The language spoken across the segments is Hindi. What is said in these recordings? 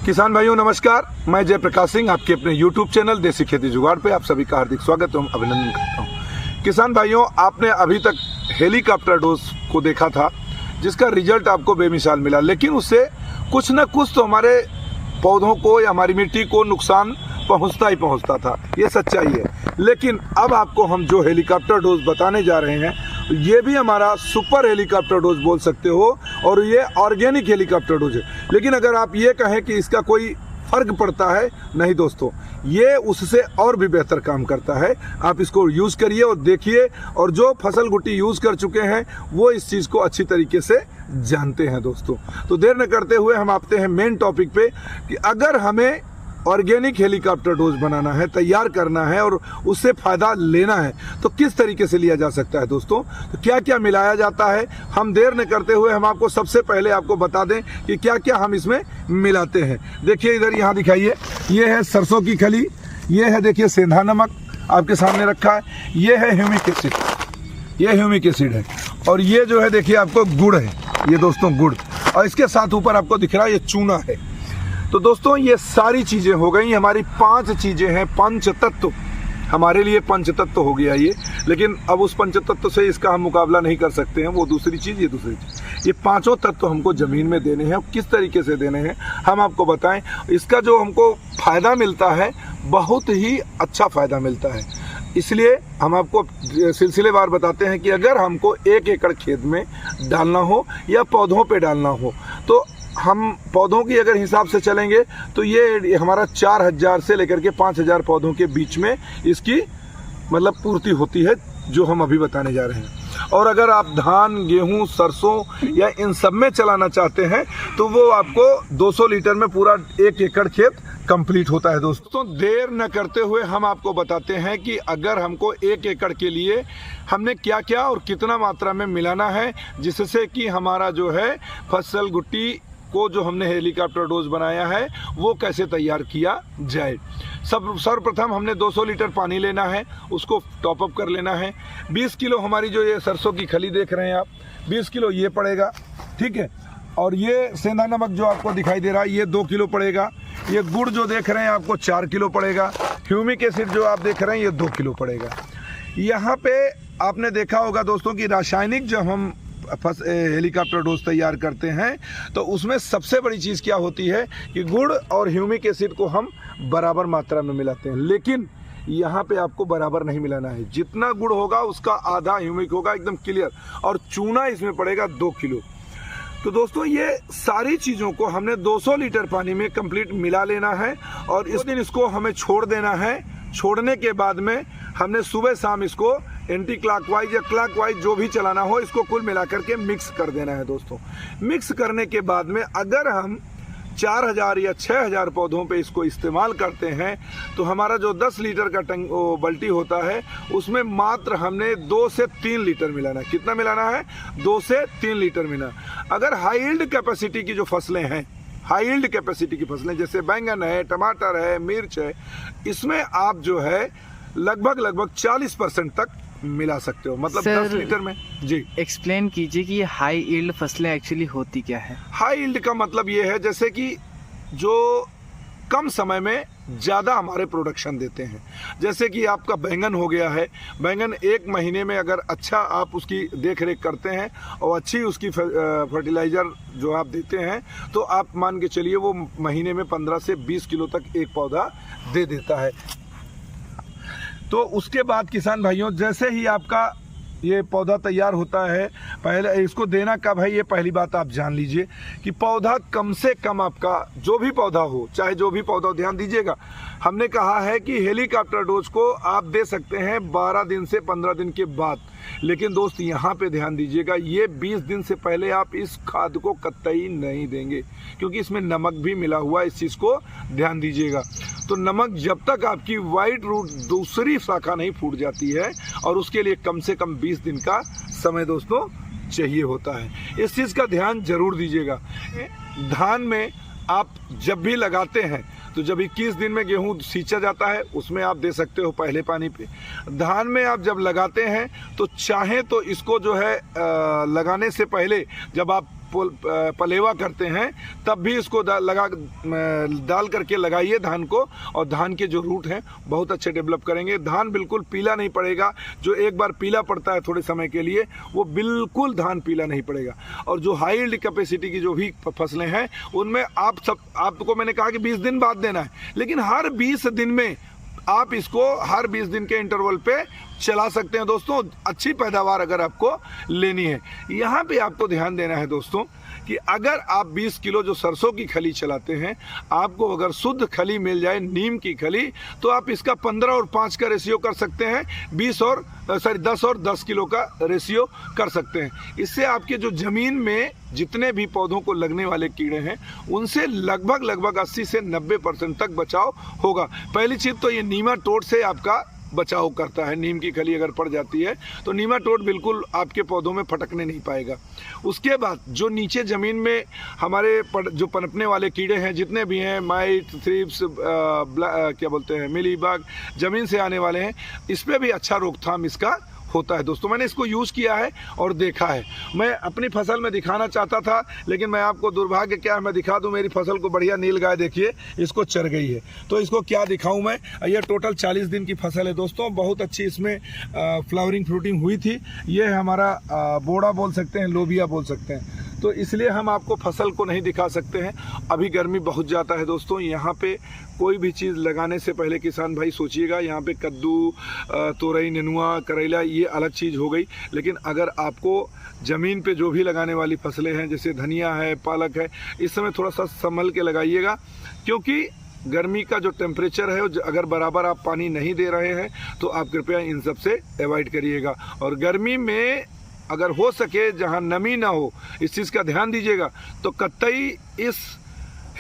किसान भाइयों नमस्कार, मैं जयप्रकाश सिंह आपके अपने YouTube चैनल देसी खेती जुगाड़ पे आप सभी का हार्दिक स्वागत एवं अभिनंदन करता हूँ। किसान भाइयों, आपने अभी तक हेलीकॉप्टर डोज को देखा था जिसका रिजल्ट आपको बेमिसाल मिला, लेकिन उससे कुछ न कुछ तो हमारे पौधों को या हमारी मिट्टी को नुकसान पहुँचता ही पहुँचता था, ये सच्चाई है। लेकिन अब आपको हम जो हेलीकॉप्टर डोज बताने जा रहे हैं ये भी हमारा सुपर हेलीकॉप्टर डोज बोल सकते हो और ये ऑर्गेनिक हेलीकॉप्टर डोज है। लेकिन अगर आप ये कहें कि इसका कोई फर्क पड़ता है, नहीं दोस्तों, ये उससे और भी बेहतर काम करता है। आप इसको यूज़ करिए और देखिए, और जो फसल गुट्टी यूज़ कर चुके हैं वो इस चीज़ को अच्छी तरीके से जानते हैं दोस्तों। तो देर न करते हुए हम आते हैं मेन टॉपिक पे कि अगर हमें ऑर्गेनिक हेलीकॉप्टर डोज बनाना है, तैयार करना है और उससे फ़ायदा लेना है तो किस तरीके से लिया जा सकता है दोस्तों। तो क्या क्या मिलाया जाता है, हम देर न करते हुए हम आपको सबसे पहले आपको बता दें कि क्या क्या हम इसमें मिलाते हैं। देखिए इधर यहाँ दिखाइए, ये है सरसों की खली, ये है देखिए सेंधा नमक आपके सामने रखा है, ये है ह्यूमिक एसिड, ये ह्यूमिक एसिड है, और ये जो है देखिए आपको गुड़ है, ये दोस्तों गुड़, और इसके साथ ऊपर आपको दिख रहा है ये चूना है। तो दोस्तों ये सारी चीज़ें हो गई हमारी 5 चीज़ें हैं, पंच तत्व। हमारे लिए पंच तत्व हो गया ये, लेकिन अब उस पंच तत्व से इसका हम मुकाबला नहीं कर सकते हैं, वो दूसरी चीज़ ये दूसरी चीज़। ये 5 तत्व हमको ज़मीन में देने हैं, किस तरीके से देने हैं हम आपको बताएं। इसका जो हमको फ़ायदा मिलता है बहुत ही अच्छा फ़ायदा मिलता है, इसलिए हम आपको सिलसिलेवार बताते हैं कि अगर हमको 1 एकड़ खेत में डालना हो या पौधों पे डालना हो तो हम पौधों की अगर हिसाब से चलेंगे तो ये हमारा 4000 से लेकर के 5000 पौधों के बीच में इसकी मतलब पूर्ति होती है, जो हम अभी बताने जा रहे हैं। और अगर आप धान, गेहूं, सरसों या इन सब में चलाना चाहते हैं तो वो आपको 200 लीटर में पूरा 1 एकड़ खेत कंप्लीट होता है दोस्तों। देर न करते हुए हम आपको बताते हैं कि अगर हमको 1 एकड़ के लिए हमने क्या क्या और कितना मात्रा में मिलाना है, जिससे कि हमारा जो है फसल गुट्टी को जो हमने हेलीकॉप्टर डोज बनाया है वो कैसे तैयार किया जाए। सर्वप्रथम हमने 200 लीटर पानी लेना है, उसको टॉप अप कर लेना है। 20 किलो हमारी जो ये सरसों की खली देख रहे हैं आप, 20 किलो ये पड़ेगा, ठीक है। और ये सेंधा नमक जो आपको दिखाई दे रहा है ये 2 किलो पड़ेगा। ये गुड़ जो देख रहे हैं आपको 4 किलो पड़ेगा। ह्यूमिक एसिड जो आप देख रहे हैं ये 2 किलो पड़ेगा। यहाँ पे आपने देखा होगा दोस्तों कि रासायनिक जब हम हेलीकॉप्टर डोज तैयार करते हैं तो उसमें सबसे बड़ी चीज़ क्या होती है कि गुड़ और ह्यूमिक एसिड को हम बराबर मात्रा में मिलाते हैं, लेकिन यहाँ पे आपको बराबर नहीं मिलाना है। जितना गुड़ होगा उसका आधा ह्यूमिक होगा, एकदम क्लियर। और चूना इसमें पड़ेगा 2 किलो। तो दोस्तों ये सारी चीज़ों को हमने 200 लीटर पानी में कंप्लीट मिला लेना है और इस दिन इसको हमें छोड़ देना है। छोड़ने के बाद में हमने सुबह शाम इसको एंटी क्लॉकवाइज या क्लॉकवाइज जो भी चलाना हो, इसको कुल मिलाकर के मिक्स कर देना है दोस्तों। मिक्स करने के बाद में अगर हम 4000 या 6000 पौधों पे इसको इस्तेमाल करते हैं तो हमारा जो 10 लीटर का बाल्टी होता है उसमें मात्र हमने 2 से 3 लीटर मिलाना है। कितना मिलाना है? 2 से 3 लीटर मिलाना। अगर हाई यील्ड कैपेसिटी की जो फसलें हैं, हाई यील्ड कैपेसिटी की फसलें जैसे बैंगन है, टमाटर है, मिर्च है, इसमें आप जो है लगभग 40% तक मिला सकते हो, मतलब 10 लीटर में। जी एक्सप्लेन कीजिए कि हाई यील्ड फसलें एक्चुअली होती क्या है। हाई यील्ड का मतलब ये है जैसे कि जो कम समय में ज़्यादा हमारे प्रोडक्शन देते हैं। जैसे कि आपका बैंगन हो गया है, बैंगन 1 महीने में अगर अच्छा आप उसकी देख रेख करते हैं और अच्छी उसकी फर्टिलाइज़र जो आप देते हैं तो आप मान के चलिए वो महीने में 15 से 20 किलो तक एक पौधा दे देता है। तो उसके बाद किसान भाइयों जैसे ही आपका ये पौधा तैयार होता है, पहले इसको देना कब है ये पहली बात आप जान लीजिए कि पौधा कम से कम आपका जो भी पौधा हो, चाहे जो भी पौधा हो, ध्यान दीजिएगा हमने कहा है कि हेलीकॉप्टर डोज को आप दे सकते हैं 12 दिन से 15 दिन के बाद। लेकिन दोस्त यहाँ पे ध्यान दीजिएगा, ये 20 दिन से पहले आप इस खाद को कतई नहीं देंगे क्योंकि इसमें नमक भी मिला हुआ है, इस चीज़ को ध्यान दीजिएगा। तो नमक जब तक आपकी वाइट रूट दूसरी शाखा नहीं फूट जाती है, और उसके लिए कम से कम 20 दिन का समय दोस्तों चाहिए होता है। इस चीज़ का ध्यान जरूर दीजिएगा। धान में आप जब भी लगाते हैं तो जब 21 दिन में गेहूं सींचा जाता है उसमें आप दे सकते हो पहले पानी पे। धान में आप जब लगाते हैं तो चाहें तो इसको जो है लगाने से पहले जब आप पलेवा करते हैं तब भी इसको डाल करके लगाइए धान को, और धान के जो रूट हैं बहुत अच्छे डेवलप करेंगे। धान बिल्कुल पीला नहीं पड़ेगा, जो एक बार पीला पड़ता है थोड़े समय के लिए वो बिल्कुल धान पीला नहीं पड़ेगा। और जो हाई यील्ड कैपेसिटी की जो भी फसलें हैं उनमें आपको मैंने कहा कि 20 दिन बाद देना है, लेकिन हर 20 दिन में आप इसको हर 20 दिन के इंटरवल पे चला सकते हैं दोस्तों, अच्छी पैदावार अगर आपको लेनी है। यहाँ पे आपको ध्यान देना है दोस्तों कि अगर आप 20 किलो जो सरसों की खली चलाते हैं, आपको अगर शुद्ध खली मिल जाए नीम की खली, तो आप इसका 15 और 5 का रेशियो कर सकते हैं, 10 और 10 किलो का रेशियो कर सकते हैं। इससे आपके जो ज़मीन में जितने भी पौधों को लगने वाले कीड़े हैं उनसे लगभग 80 से 90% तक बचाव होगा। पहली चीज़ तो ये नीमाटोड से आपका बचाव करता है। नीम की खली अगर पड़ जाती है तो नीमाटोड बिल्कुल आपके पौधों में फटकने नहीं पाएगा। उसके बाद जो नीचे ज़मीन में हमारे जो पनपने वाले कीड़े हैं जितने भी हैं, माइट, थ्रिप्स, क्या बोलते हैं, मिलीबग, ज़मीन से आने वाले हैं, इस पर भी अच्छा रोकथाम इसका होता है दोस्तों। मैंने इसको यूज़ किया है और देखा है। मैं अपनी फसल में दिखाना चाहता था, लेकिन मैं आपको दुर्भाग्य क्या है, मैं दिखा दूं मेरी फसल को। बढ़िया नील गाय देखिए इसको चर गई है, तो इसको क्या दिखाऊं मैं। ये टोटल 40 दिन की फसल है दोस्तों, बहुत अच्छी इसमें फ्लावरिंग फ्रूटिंग हुई थी। ये हमारा बोड़ा बोल सकते हैं, लोबिया बोल सकते हैं, तो इसलिए हम आपको फसल को नहीं दिखा सकते हैं। अभी गर्मी बहुत ज़्यादा है दोस्तों। यहाँ पे कोई भी चीज़ लगाने से पहले किसान भाई सोचिएगा। यहाँ पे कद्दू, तोरई, नेनुआ, करेला ये अलग चीज़ हो गई, लेकिन अगर आपको ज़मीन पे जो भी लगाने वाली फसलें हैं जैसे धनिया है, पालक है, इस समय थोड़ा सा संभल के लगाइएगा, क्योंकि गर्मी का जो टेम्परेचर है अगर बराबर आप पानी नहीं दे रहे हैं तो आप कृपया इन सब से अवॉइड करिएगा। और गर्मी में अगर हो सके जहां नमी ना हो, इस चीज़ का ध्यान दीजिएगा, तो कतई इस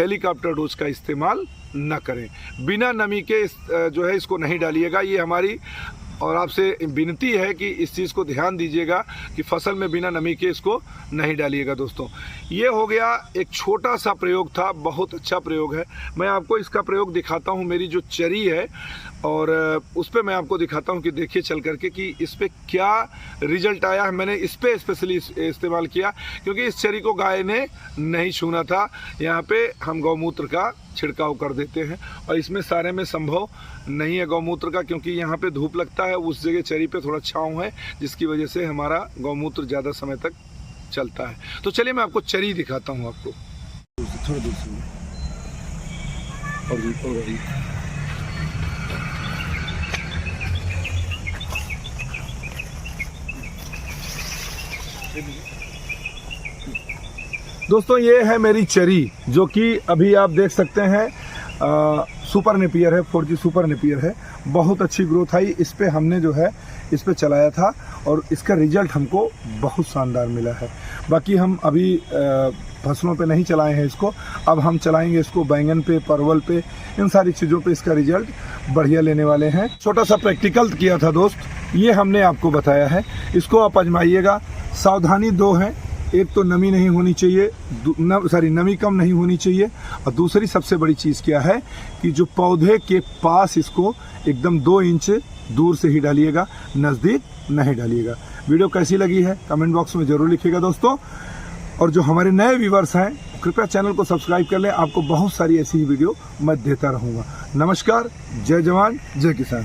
हेलीकॉप्टर डोज का इस्तेमाल न करें। बिना नमी के जो है इसको नहीं डालिएगा। ये हमारी और आपसे विनती है कि इस चीज़ को ध्यान दीजिएगा कि फसल में बिना नमी के इसको नहीं डालिएगा दोस्तों। ये हो गया एक छोटा सा प्रयोग था, बहुत अच्छा प्रयोग है। मैं आपको इसका प्रयोग दिखाता हूँ, मेरी जो चरी है और उस पर मैं आपको दिखाता हूँ कि देखिए चल करके कि इस पर क्या रिजल्ट आया है। मैंने इस पर स्पेशली इस्तेमाल किया क्योंकि इस चरी को गाय ने नहीं छूना था। यहाँ पे हम गौमूत्र का छिड़काव कर देते हैं और इसमें सारे में संभव नहीं है गौमूत्र का, क्योंकि यहाँ पे धूप लगता है, उस जगह चरी पे थोड़ा छाँव है, जिसकी वजह से हमारा गौमूत्र ज़्यादा समय तक चलता है। तो चलिए मैं आपको चरी दिखाता हूँ आपको थोड़ा दूर से। दोस्तों ये है मेरी चरी, जो कि अभी आप देख सकते हैं सुपर नेपियर है, 4G सुपर नेपियर है। बहुत अच्छी ग्रोथ आई। इस पे हमने जो है इस पे चलाया था और इसका रिजल्ट हमको बहुत शानदार मिला है। बाकी हम अभी फसलों पे नहीं चलाए हैं इसको, अब हम चलाएंगे इसको बैंगन पे, परवल पे, इन सारी चीज़ों पे इसका रिजल्ट बढ़िया लेने वाले हैं। छोटा सा प्रैक्टिकल किया था दोस्त, ये हमने आपको बताया है, इसको आप आजमाइएगा। सावधानी दो है, एक तो नमी नहीं होनी चाहिए, नमी कम नहीं होनी चाहिए, और दूसरी सबसे बड़ी चीज़ क्या है कि जो पौधे के पास इसको एकदम 2 इंच दूर से ही डालिएगा, नज़दीक नहीं डालिएगा। वीडियो कैसी लगी है कमेंट बॉक्स में ज़रूर लिखिएगा दोस्तों। और जो हमारे नए व्यूवर्स हैं कृपया चैनल को सब्सक्राइब कर लें, आपको बहुत सारी ऐसी ही वीडियो मैं देता रहूँगा। नमस्कार, जय जवान, जय किसान।